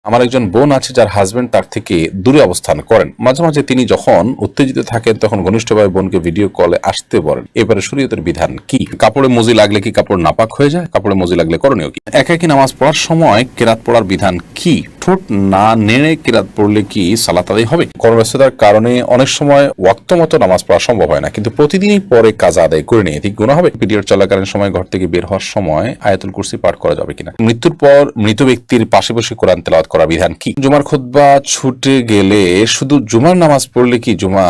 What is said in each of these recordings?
আমার একজন বোন আছে যার হাজবেন্ড তার থেকে দূরে অবস্থান করেন। মাঝে মাঝে তিনি যখন উত্তেজিত থাকেন তখন ঘনিষ্ঠভাবে বোনকে ভিডিও কলে আসতে বলেন। এবারে শরীয়তের বিধান কি? কাপড়ে মজি লাগলে কি কাপড় নাপাক হয়ে যায়? কাপড়ে মজি লাগলে করণীয় কি? একাকী নামাজ পড়ার সময় কেরাত পড়ার বিধান কি? ঠোঁট না নেড়ে কেরাত পড়লে কি সালাত আদায় হবে? কর্মব্যস্ততার কারণে অনেক সময় ওয়াক্ত মতো নামাজ পড়া সম্ভব হয় না, কিন্তু প্রতিদিনই পরে কাজা আদায় করে নিয়ে ঠিক গুনাহ হবে? পিরিয়ড চলাকালীন সময় ঘর থেকে বের হওয়ার সময় আয়াতুল কুরসি পাঠ করা যাবে কিনা? মৃত্যুর পর মৃত ব্যক্তির পাশে বসে কোরআন তেলাওয়াত করা বিধান কি? জুমার খুতবা ছুটে গেলে শুধু জুমার নামাজ পড়লে কি জুমা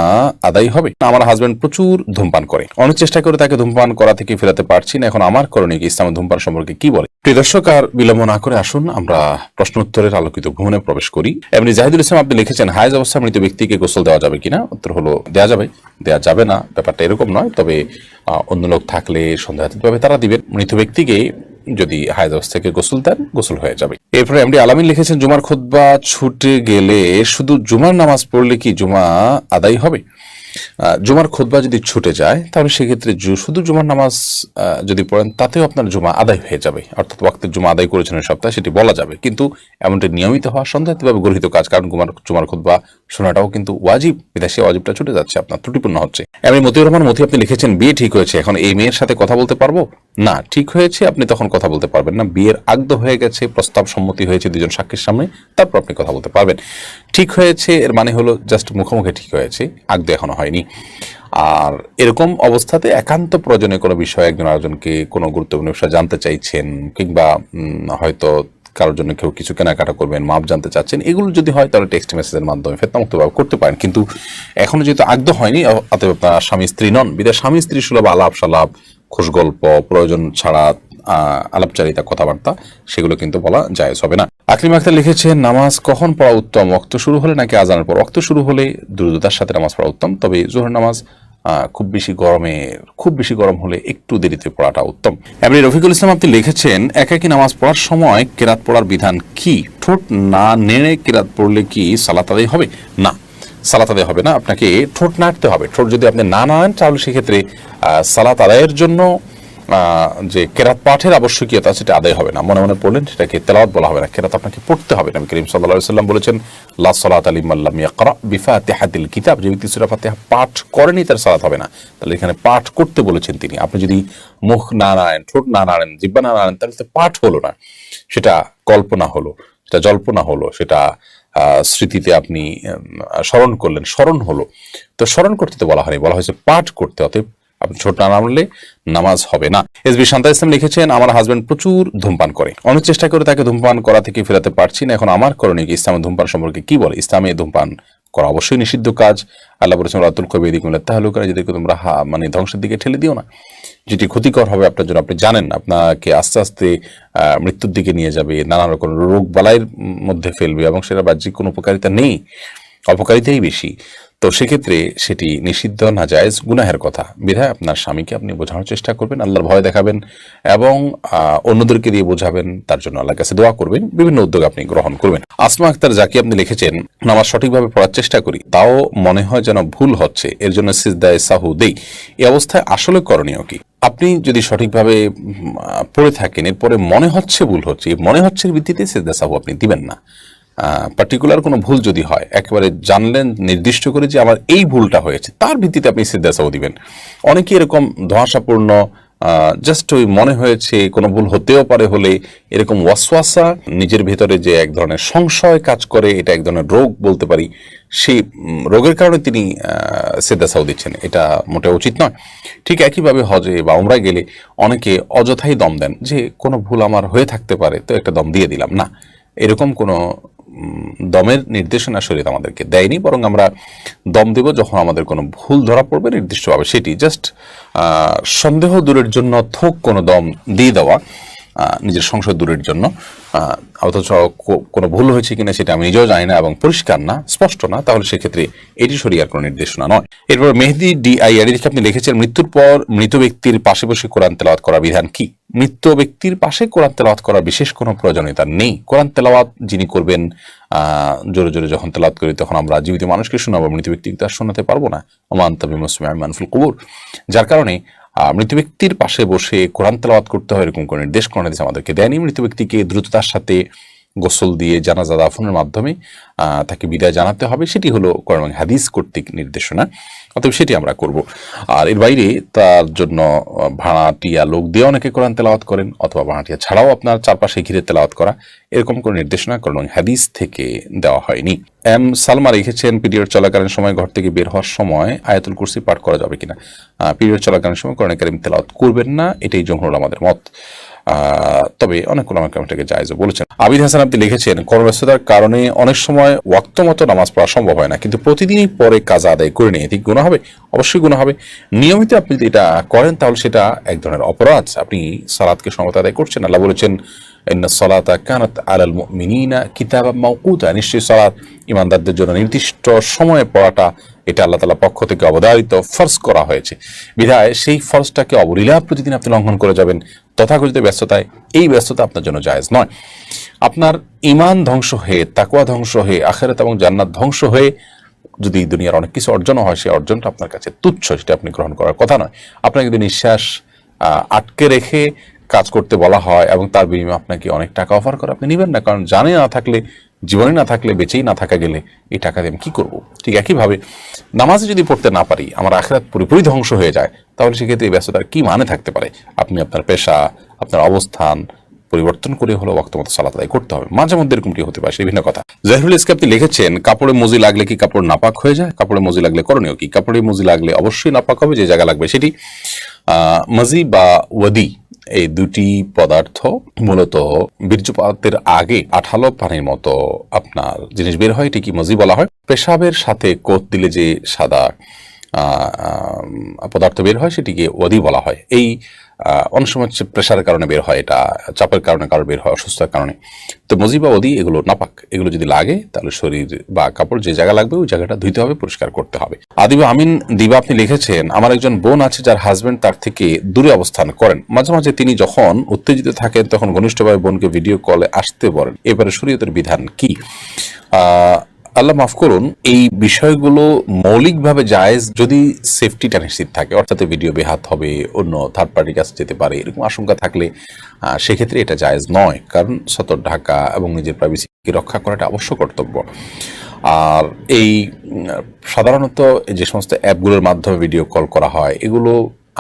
আদায় হবে? আমার হাজবেন্ড প্রচুর ধূমপান করে, অনেক চেষ্টা করে তাকে ধূমপান করা থেকে ফেরাতে পারছি না। এখন আমার করণীয় কি? ইসলামের ধূমপান সম্পর্কে কি বলে? প্রিয় দর্শক, আর বিলম্ব না করে আসুন আমরা প্রশ্ন উত্তরের আলোকিত ভ্রমণে প্রবেশ করি। এমনি জাহিদুল ইসলাম আপনি লিখেছেন, হায়েজ অবস্থা মৃত ব্যক্তিকে গোসল দেওয়া যাবে কিনা? উত্তর হলো দেওয়া যাবে, দেওয়া যাবে না ব্যাপারটা এরকম নয়, তবে অন্য লোক থাকলে সন্দেহাতীতভাবে তারা দিবেন। মৃত ব্যক্তিকে যদি হায়েজ অবস্থা থেকে গোসল দেন, গোসল হয়ে যাবে। এরপরে এমডি আলামিন লিখেছেন, জুমার খুতবা ছুটে গেলে শুধু জুমার নামাজ পড়লে কি জুমা আদায় হবে? জুমার খুতবা যদি ছুটে যায় তাহলে সেক্ষেত্রে শুধু জুমার নামাজ যদি পড়েন তাতেও আপনার জুমা আদায় হয়ে যাবে, অর্থাৎ ওয়াক্তের জুমা আদায় করেছেন ওই সপ্তাহে, সেটি বলা যাবে। কিন্তু এমনটি নিয়মিত হওয়া সন্দেহাতীতভাবে গর্হিত কাজ, কারণ জুমার খুতবা শোনাটাও কিন্তু ওয়াজিব, বিদেশে ওয়াজিবটা ছুটে যাচ্ছে, আপনার ত্রুটিপূর্ণ হচ্ছে। এমনি মতিউর রহমান মতি আপনি লিখেছেন, বিয়ে ঠিক হয়েছে, এখন এই মেয়ের সাথে কথা বলতে পারবো? না, ঠিক হয়েছে আপনি তখন কথা বলতে পারবেন না। বিয়ের আগদ হয়ে গেছে, প্রস্তাব সম্মতি হয়েছে দুজন সাক্ষীর সামনে, তারপর আপনি কথা বলতে পারবেন। ঠিক হয়েছে এর মানে হলো জাস্ট মুখোমুখি ঠিক হয়েছে, আগদ এখনো হয়নি। আর এরকম অবস্থাতে একান্ত প্রয়োজনে কোনো বিষয়ে একজন আরেকজনকে কোনো গুরুত্বপূর্ণ বিষয় জানতে চাইছেন, কিংবা হয়তো কারোর জন্য কেউ কিছু কেনাকাটা করবেন, মাপ জানতে চাচ্ছেন, এগুলো যদি হয় তাহলে টেক্সট মেসেজের মাধ্যমে ফেতনামুক্তভাবে করতে পারেন। কিন্তু এখনো যেহেতু আগদ হয়নি, অতএব আপনার স্বামী স্ত্রী নন, বিদায় স্বামী স্ত্রী সুলভ আলাপ সালাপ, খোশ গল্প, প্রয়োজন ছাড়া আলাপচারিতা, কথাবার্তা, সেগুলো কিন্তু বলা জায়েজ হবে না। আকলিম আক্তার লিখেছেন, নামাজ কখন পড়া উত্তম? ওয়াক্ত শুরু হলে নাকি আজানের পর? ওয়াক্ত শুরু হলে দ্রুততার সাথে নামাজ পড়া উত্তম, তবে জোহর নামাজ খুব বেশি গরম হলে একটু দেরিতে পড়াটা উত্তম। এমনি রফিকুল ইসলাম আপনি লিখেছেন, একাকী নামাজ পড়ার সময় কেরাত পড়ার বিধান কি? ঠোঁট না নেড়ে কেরাত পড়লে কি সালাত আদায় হবে? না, সালাত আদায় হবে না, আপনাকে ঠোঁট নাড়তে হবে। ঠোঁট যদি আপনি না নাড়েন তাহলে সেক্ষেত্রে সালাত আদায়ের জন্য যে কেরাত পাঠের আবশ্যকীয়তা সেটা আদায় হবে না। মনে মনে পড়লেন, সেটাকে তেলাওয়াত বলা হবে না, কেরাত আপনাকে পড়তে হবে। নবী করিম সাল্লাল্লাহু আলাইহি ওয়াসাল্লাম বলেছেন, লা সালাতা লিমান লাম ইয়াকরা বিফাতিহাতিল কিতাব, যে ব্যক্তি সূরা ফাতিহা পাঠ করেনি তার সালাত হবে না। তাহলে এখানে পাঠ করতে বলেছেন তিনি। আপনি যদি মুখ না নাড়েন, ঠোঁট না নাড়েন, জিহ্বা না নাড়েন, তাহলে তো পাঠ হলো না, সেটা কল্পনা হলো, সেটা জল্পনা হলো, সেটা স্মৃতিতে আপনি স্মরণ হলো। তো স্মরণ করতে তো বলা হয়নি, বলা হয়েছে পাঠ করতে। অতএব আপনি ছোট না নামলে নামাজ হবে না। এসবি শান্তা ইসলাম লিখেছেন, আমার হাজবেন্ড প্রচুর ধূমপান করে, অনেক চেষ্টা করে তাকে ধূমপান করা থেকে ফেরাতে পারছি না। এখন আমার করণীয় কি? ইসলামের ধূমপান সম্পর্কে কি বলে? ইসলামে ধূমপান করা অবশ্যই নিষিদ্ধ কাজ। আল্লাহ বলেছেন, রাতুল কবিদিকুম তাহলুকা, যাদেরকে তোমরা মানে ধ্বংসের দিকে ঠেলে দিও না, যেটি ক্ষতিকর হবে আপনার জন্য। আপনি জানেন আপনাকে আস্তে আস্তে মৃত্যুর দিকে নিয়ে যাবে, নানা রকম রোগ বালাইয়ের মধ্যে ফেলবে, এবং সেটা বাহ্যিক কোনো উপকারিতা নেই, অপকারিতাই বেশি। তো সেক্ষেত্রে সেটি নিষিদ্ধ, নাজায়েজ, গুনাহের কথা। বিধায় আপনার স্বামীকে আপনি বোঝানোর চেষ্টা করবেন, আল্লাহর ভয় দেখাবেন, এবং অন্যদেরকে দিয়ে বোঝাবেন, তার জন্য আল্লাহর কাছে দোয়া করবেন, বিভিন্ন উদ্যোগ আপনি গ্রহণ করবেন। আসমা আক্তার জাকি আপনি লিখেছেন, নামাজ সঠিকভাবে পড়ার চেষ্টা করি, তাও মনে হয় যেন ভুল হচ্ছে, এর জন্য সিজদায়ে সাহু দেই, এই অবস্থায় আসলে করণীয় কি? আপনি যদি সঠিকভাবে পড়ে থাকেন, এরপরে মনে হচ্ছে ভুল হচ্ছে, মনে হচ্ছে ভিত্তিতে সিজদা সাহু আপনি দিবেন না। পার্টিকুলার কোনো ভুল যদি হয়, একেবারে জানলেন নির্দিষ্ট করে যে আমার এই ভুলটা হয়েছে, তার ভিত্তিতে আপনি সিজদা সাহু দিবেন। অনেকে এরকম ধোঁয়াশাপূর্ণ জাস্ট ওই মনে হয়েছে কোনো ভুল হতেও পারে হলে এরকম ওয়াসওয়াসা, নিজের ভেতরে যে এক ধরনের সংশয় কাজ করে, এটা এক ধরনের রোগ বলতে পারি, সেই রোগের কারণে তিনি সিজদা সাহু দিচ্ছেন, এটা মোটেও উচিত নয়। ঠিক একইভাবে হজে বা উমরায় গেলে অনেকে অযথাই দম দেন, যে কোনো ভুল আমার হয়ে থাকতে পারে তো একটা দম দিয়ে দিলাম। না, এরকম কোনো দমের নির্দেশনা শরীয়ত আমাদেরকে দেয়নি, বরং আমরা দম দেব যখন আমাদের কোনো ভুল ধরা পড়বে নির্দিষ্টভাবে, সেটি জাস্ট সন্দেহ দূরের জন্য থোক কোনো দম দিয়ে দেওয়া, নিজের সংশয় দূরের জন্য, অথচ কোনো ভুল হয়েছে কিনা সেটা আমি নিজেও জানি না এবং পরিষ্কার না, স্পষ্ট না, তাহলে সেক্ষেত্রে এটি শরীয়তের কোনো নির্দেশনা নয়। এরপর মেহেদি ডিআইআর আপনি লিখেছেন, মৃত্যুর পর মৃত ব্যক্তির পাশে বসে কোরআন তেলাওয়াত করার বিধান কি? মৃত ব্যক্তির পাশে কোরআন তেলাওয়াত করার বিশেষ কোনো প্রয়োজনীয়তা নেই। কোরআন তেলাওয়াত যিনি করবেন, জোরে জোরে যখন তেলাওয়াত করি তখন আমরা জীবিত মানুষকে শোনাবো, মৃত ব্যক্তিকে তার শোনাতে পারবো না। ওমান তাবি মুসমিআন মানফুল কুবুর, যার কারণে মৃত ব্যক্তির পাশে বসে কোরআন তেলাওয়াত করতে হয় এরকম কোনো নির্দেশ কোরআন হাদিস আমাদেরকে দেয়নি। মৃত ব্যক্তিকে দ্রুততার সাথে গোসল দিয়ে জানাজা দাফনের মাধ্যমে তাকে বিদায় জানাতে হবে, সেটি হলো কোরআন এবং হাদিস কর্তৃক নির্দেশনা, অতএব সেটি আমরা করব। আর এর বাইরে তার জন্য ভাড়াটিয়া লোক দিয়ে অনেকে কোরআন তেলাওয়াত করেন, অথবা ভাড়াটিয়া ছাড়াও আপনার চারপাশে ঘিরে তেলাওয়াত করা, এরকম কোনো নির্দেশনা কোরআন এবং হাদিস থেকে দেওয়া হয়নি। এম সালমা লিখেছেন, পিরিয়ড চলাকালীন সময় ঘর থেকে বের হওয়ার সময় আয়াতুল কুরসি পাঠ করা যাবে কিনা? পিরিয়ড চলাকালীন সময় কোরআন কারীম তেলাওয়াত করবেন না, এটাই জমহুর আমাদের মত। তবে অনেক ওলামা কেরাম এটাকে জায়েজও বলেছেন। আবিদ হাসান আপনি লিখেছেন, কর্মব্যস্ততার কারণে অনেক সময় ওয়াক্ত মতো নামাজ পড়া সম্ভব হয় না, কিন্তু প্রতিদিনই পরে কাজা আদায় করে নিয়ে ঠিক গুনাহ হবে? অবশ্যই গুনাহ হবে। নিয়মিত আপনি যদি এটা করেন তাহলে সেটা এক ধরনের অপরাধ, আপনি সালাতকে সমত আদায় করছেন। আল্লাহ বলেছেন, ইন্না সালাতা কানাত আলাল মুমিনিনা কিতাবাম মাওকুতা, নিশ্চয়ই সালাত ইমানদারদের জন্য নির্দিষ্ট সময়ে পড়াটা এটা আল্লাহ তাআলার পক্ষ থেকে অবধারিত ফরজ করা হয়েছে। বিধায় সেই ফরজটাকে অবলীলা প্রতিদিন আপনি লঙ্ঘন করে যাবেন তথাকথিত ব্যস্ততায়, এই ব্যস্ততা আপনার জন্য জায়েজ নয়। আপনার ঈমান ধ্বংস হয়ে, তাকওয়া ধ্বংস হয়ে, আখিরাত এবং জান্নাত ধ্বংস হয়ে যদি দুনিয়ার অনেক কিছু অর্জন হয়, সেই অর্জনটা আপনার কাছে তুচ্ছ, সেটা আপনি গ্রহণ করার কথা নয়। আপনাকে যদি নিঃশ্বাস আটকে রেখে কাজ করতে বলা হয় এবং তার বিনিময়ে আপনাকে অনেক টাকা অফার করে, আপনি নেবেন না, কারণ জানে না থাকলে, জীবনে না থাকলে, বেঁচেই না থাকা গেলে এই টাকা দিয়ে আমি কী করবো? ঠিক একইভাবে নামাজে যদি পড়তে না পারি, আমার আখিরাত পুরোপুরি ধ্বংস হয়ে যায়, তাহলে সেক্ষেত্রে এই ব্যস্ততার কী মানে থাকতে পারে? আপনি আপনার পেশা, আপনার অবস্থান পরিবর্তন করে হলো ওয়াক্ত মতো সালাত আদায় করতে হবে। মাঝে মধ্যে এরকমটি হতে পারে, সেই ভিন্ন কথা। জাহিরুল ইসলাম আপনি লিখেছেন, কাপড়ে মজি লাগলে কি কাপড় নাপাক হয়ে যায়? কাপড়ে মজি লাগলে করণীয় কি? কাপড়ে মজি লাগলে অবশ্যই নাপাক হবে, যে জায়গা লাগবে সেটি। মজি বা ওয়াদি এই দুটি পদার্থ মূলত বীর্যপাতের আগে আঠালো পানির মতো আপনার জিনিস বের হয়, এটিকে মজি বলা হয়। পেশাবের সাথে কোত দিলে যে সাদা পদার্থ বের হয় সেটিকে ওয়াদি বলা হয়। এই অনেক সময় হচ্ছে প্রেশারের কারণে বের হয়, এটা চাপের কারণে কারো বের হয়, অসুস্থতার কারণে। তো মজি বা ওদি এগুলো নাপাক, এগুলো যদি লাগে তাহলে শরীর বা কাপড় যে জায়গা লাগবে ওই জায়গাটা ধুইতে হবে, পরিষ্কার করতে হবে। আদিবা আমিন দিবা আপনি লিখেছেন, আমার একজন বোন আছে যার হাজবেন্ড তার থেকে দূরে অবস্থান করেন। মাঝে মাঝে তিনি যখন উত্তেজিত থাকেন তখন ঘনিষ্ঠভাবে বোনকে ভিডিও কলে আসতে বলেন, এবারে শরীয়তের বিধান কি? আল্লাহ মাফ করুন, এই বিষয়গুলো মৌলিকভাবে জায়েজ যদি সেফটিটা নিশ্চিত থাকে, অর্থাৎ ভিডিও বেহাত হবে, অন্য থার্ড পার্টির কাছে যেতে পারে, এরকম আশঙ্কা থাকলে সেক্ষেত্রে এটা জায়েজ নয়, কারণ সতর্ক ঢাকা এবং নিজের প্রাইভেসিকে রক্ষা করাটা অবশ্য কর্তব্য। আর এই সাধারণত যে সমস্ত অ্যাপগুলোর মাধ্যমে ভিডিও কল করা হয়, এগুলো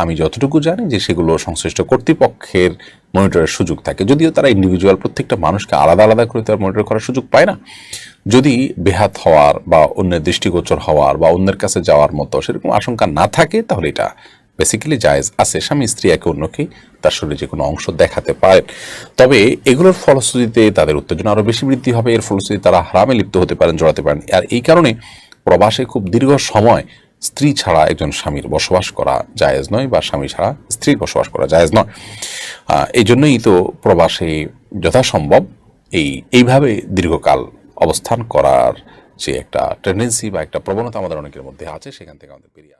আমি যতটুকু জানি যে সেগুলো সংশ্লিষ্ট কর্তৃপক্ষের মনিটরের সুযোগ থাকে, যদিও তারা ইন্ডিভিজুয়াল প্রত্যেকটা মানুষকে আলাদা আলাদা করে তারা মনিটর করার সুযোগ পায় না। যদি বেহাত হওয়ার বা অন্যের দৃষ্টিগোচর হওয়ার বা অন্যের কাছে যাওয়ার মতো সেরকম আশঙ্কা না থাকে, তাহলে এটা বেসিক্যালি জায়েজ আছে। স্বামী স্ত্রী একে অন্যকে তার শরীরে যে কোনো অংশ দেখাতে পারেন, তবে এগুলোর ফলশ্রুতিতে তাদের উত্তেজনা আরও বেশি বৃদ্ধি হবে, এর ফলশ্রুতিতে তারা হারামে লিপ্ত হতে পারেন, জড়াতে পারেন। আর এই কারণে প্রবাসে খুব দীর্ঘ সময় স্ত্রী ছাড়া একজন স্বামীর বসবাস করা জায়েজ নয়, বা স্বামী ছাড়া স্ত্রীর বসবাস করা জায়েজ নয়। এই জন্যই তো প্রবাসে যথাসম্ভব এইভাবে দীর্ঘকাল অবস্থান করার যে একটা টেন্ডেন্সি বা একটা প্রবণতা আমাদের অনেকের মধ্যে আছে, সেখান থেকে আমাদের বেরিয়ে আসে।